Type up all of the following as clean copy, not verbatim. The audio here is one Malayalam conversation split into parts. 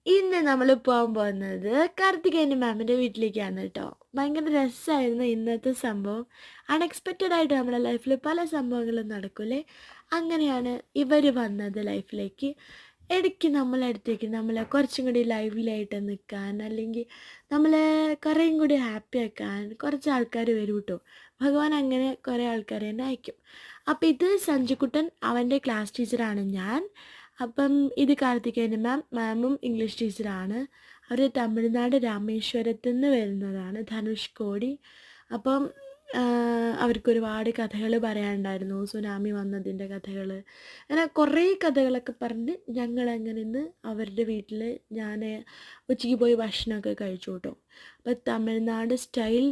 ഇന്ന് നമ്മൾ പോകാൻ പോകുന്നത് കാർത്തികേയൻ്റെ മാമിൻ്റെ വീട്ടിലേക്കാണ് കേട്ടോ. ഭയങ്കര രസമായിരുന്നു ഇന്നത്തെ സംഭവം. അൺഎക്സ്പെക്റ്റഡ് ആയിട്ട് നമ്മുടെ ലൈഫിൽ പല സംഭവങ്ങളും നടക്കൂലേ, അങ്ങനെയാണ് ഇവർ വന്നത് ലൈഫിലേക്ക്. ഇടയ്ക്ക് നമ്മളടുത്തേക്ക് നമ്മളെ കുറച്ചും കൂടി ലൈവ്ലിയായിട്ട് നിൽക്കാൻ, അല്ലെങ്കിൽ നമ്മളെ കുറേയും കൂടി ഹാപ്പി ആക്കാൻ കുറച്ച് ആൾക്കാർ വരും കേട്ടോ. ഭഗവാൻ അങ്ങനെ കുറേ ആൾക്കാരെ തന്നെ അയക്കും. അപ്പോൾ ഇത് സഞ്ജുക്കുട്ടൻ, അവൻ്റെ ക്ലാസ് ടീച്ചറാണ് ഞാൻ. അപ്പം ഇത് കാർത്തികേയൻ മാമും ഇംഗ്ലീഷ് ടീച്ചറാണ്. അവർ തമിഴ്നാട് രാമേശ്വരത്തു നിന്ന് വരുന്നതാണ്, ധനുഷ്കോടി. അപ്പം അവർക്കൊരുപാട് കഥകൾ പറയാനുണ്ടായിരുന്നു, സുനാമി വന്നതിൻ്റെ കഥകൾ, അങ്ങനെ കുറേ കഥകളൊക്കെ പറഞ്ഞ് ഞങ്ങളങ്ങനെ ഇന്ന് അവരുടെ വീട്ടിൽ ഞാൻ ഉച്ചയ്ക്ക് പോയി ഭക്ഷണമൊക്കെ കഴിച്ചു കേട്ടോ. അപ്പോൾ തമിഴ്നാട് സ്റ്റൈൽ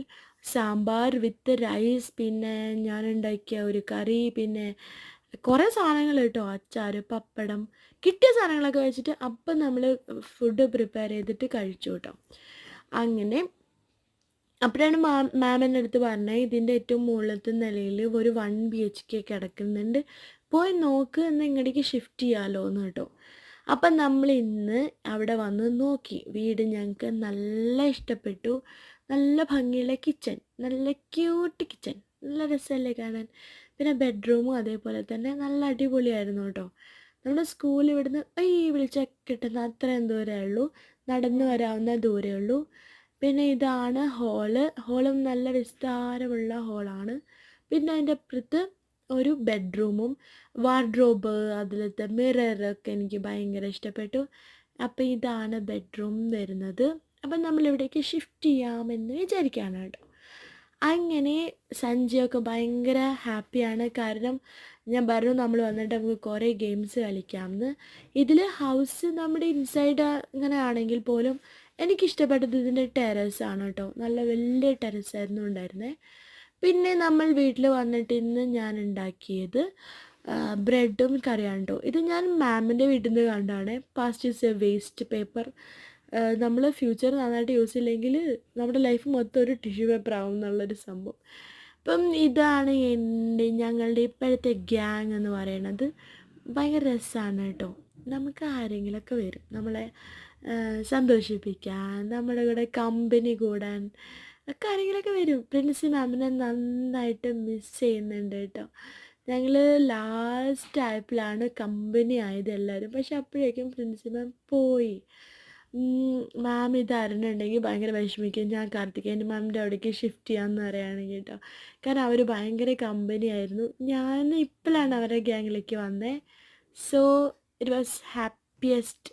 സാമ്പാർ വിത്ത് റൈസ്, പിന്നെ ഞാനുണ്ടാക്കിയ ഒരു കറി, പിന്നെ കുറേ സാധനങ്ങൾ കേട്ടോ, അച്ചാർ, പപ്പടം, കിട്ടിയ സാധനങ്ങളൊക്കെ വെച്ചിട്ട് അപ്പം നമ്മൾ ഫുഡ് പ്രിപ്പയർ ചെയ്തിട്ട് കഴിച്ചു കേട്ടോ. അങ്ങനെ അപ്പോഴാണ് മാം എൻ്റെ അടുത്ത് പറഞ്ഞത്, ഇതിൻ്റെ ഏറ്റവും മുകളിലത്തെ നിലയിൽ ഒരു 1 BHK കിടക്കുന്നുണ്ട്, പോയി നോക്ക്, എന്ന് ഇങ്ങോട്ടേക്ക് ഷിഫ്റ്റ് ചെയ്യാമല്ലോ എന്ന് കേട്ടോ. അപ്പം നമ്മൾ ഇന്ന് അവിടെ വന്ന് നോക്കി. വീട് ഞങ്ങൾക്ക് നല്ല ഇഷ്ടപ്പെട്ടു. നല്ല ഭംഗിയുള്ള കിച്ചൺ, നല്ല ക്യൂട്ട് കിച്ചൺ, നല്ല രസമല്ലേ കാണാൻ. പിന്നെ ബെഡ്റൂമും അതേപോലെ തന്നെ നല്ല അടിപൊളിയായിരുന്നു കേട്ടോ. നമ്മുടെ സ്കൂൾ ഇവിടുന്ന് വിളിച്ചാൽ കിട്ടുന്ന അത്രയും ദൂരമേ ഉള്ളൂ, നടന്നു വരാവുന്ന ദൂരമേ ഉള്ളൂ. പിന്നെ ഇതാണ് ഹോളും നല്ല വിസ്താരമുള്ള ഹോളാണ്. പിന്നെ അതിൻ്റെ അപ്പുറത്ത് ഒരു ബെഡ്റൂമും വാർഡ്രോബ്, അതിലത്തെ മിററൊക്കെ എനിക്ക് ഭയങ്കര ഇഷ്ടപ്പെട്ടു. അപ്പോൾ ഇതാണ് ബെഡ്റൂം വരുന്നത്. അപ്പം നമ്മളിവിടേക്ക് ഷിഫ്റ്റ് ചെയ്യാമെന്ന് വിചാരിക്കുകയാണ് കേട്ടോ. അങ്ങനെ സഞ്ജയൊക്കെ ഭയങ്കര ഹാപ്പിയാണ്. കാരണം ഞാൻ പറഞ്ഞു നമ്മൾ വന്നിട്ട് നമുക്ക് കുറേ ഗെയിംസ് കളിക്കാമെന്ന്. ഇതിൽ ഹൗസ് നമ്മുടെ ഇൻസൈഡ് ഇങ്ങനെ ആണെങ്കിൽ പോലും എനിക്കിഷ്ടപ്പെട്ടത് ഇതിൻ്റെ ടെറസാണ് കേട്ടോ. നല്ല വലിയ ടെറസായിരുന്നു ഉണ്ടായിരുന്നത്. പിന്നെ നമ്മൾ വീട്ടിൽ വന്നിട്ട് ഇന്ന് ഞാൻ ഉണ്ടാക്കിയത് ബ്രെഡും കറിയാണ് കേട്ടോ. ഇത് ഞാൻ മാമിൻ്റെ വീട്ടിൽ നിന്ന് കണ്ടാണ്. Past is A waste paper. നമ്മൾ ഫ്യൂച്ചർ നന്നായിട്ട് യൂസ് ചെയ്യില്ലെങ്കിൽ നമ്മുടെ ലൈഫ് മൊത്തം ഒരു ടിഷ്യൂ പേപ്പർ ആവും എന്നുള്ളൊരു സംഭവം. അപ്പം ഇതാണ് ഞങ്ങളുടെ ഇപ്പോഴത്തെ ഗ്യാങ് എന്ന് പറയണത്. ഭയങ്കര രസമാണ് കേട്ടോ. നമുക്ക് ആരെങ്കിലുമൊക്കെ വരും നമ്മളെ സന്തോഷിപ്പിക്കാൻ, നമ്മുടെ കൂടെ കമ്പനി കൂടാൻ ഒക്കെ ആരെങ്കിലുമൊക്കെ വരും. പ്രിൻസി മാമിനെ നന്നായിട്ട് മിസ് ചെയ്യുന്നുണ്ട് കേട്ടോ. ഞങ്ങൾ ലാസ്റ്റ് ആയപ്പോഴാണ് കമ്പനി ആയത് എല്ലാവരും. പക്ഷെ അപ്പോഴേക്കും പ്രിൻസി മാം പോയി. മാം ഇത് അറിഞ്ഞിട്ടുണ്ടെങ്കിൽ ഭയങ്കര വിഷമിക്കും, ഞാൻ കാർത്തികേയൻ മാമിൻ്റെ അവിടേക്ക് ഷിഫ്റ്റ് ചെയ്യാമെന്ന് പറയുകയാണെങ്കിൽ കേട്ടോ. കാരണം അവർ ഭയങ്കര കമ്പനി ആയിരുന്നു. ഞാൻ ഇപ്പോഴാണ് അവരുടെ ഗ്യാങ്ങിലേക്ക് വന്നത്. So it was happiest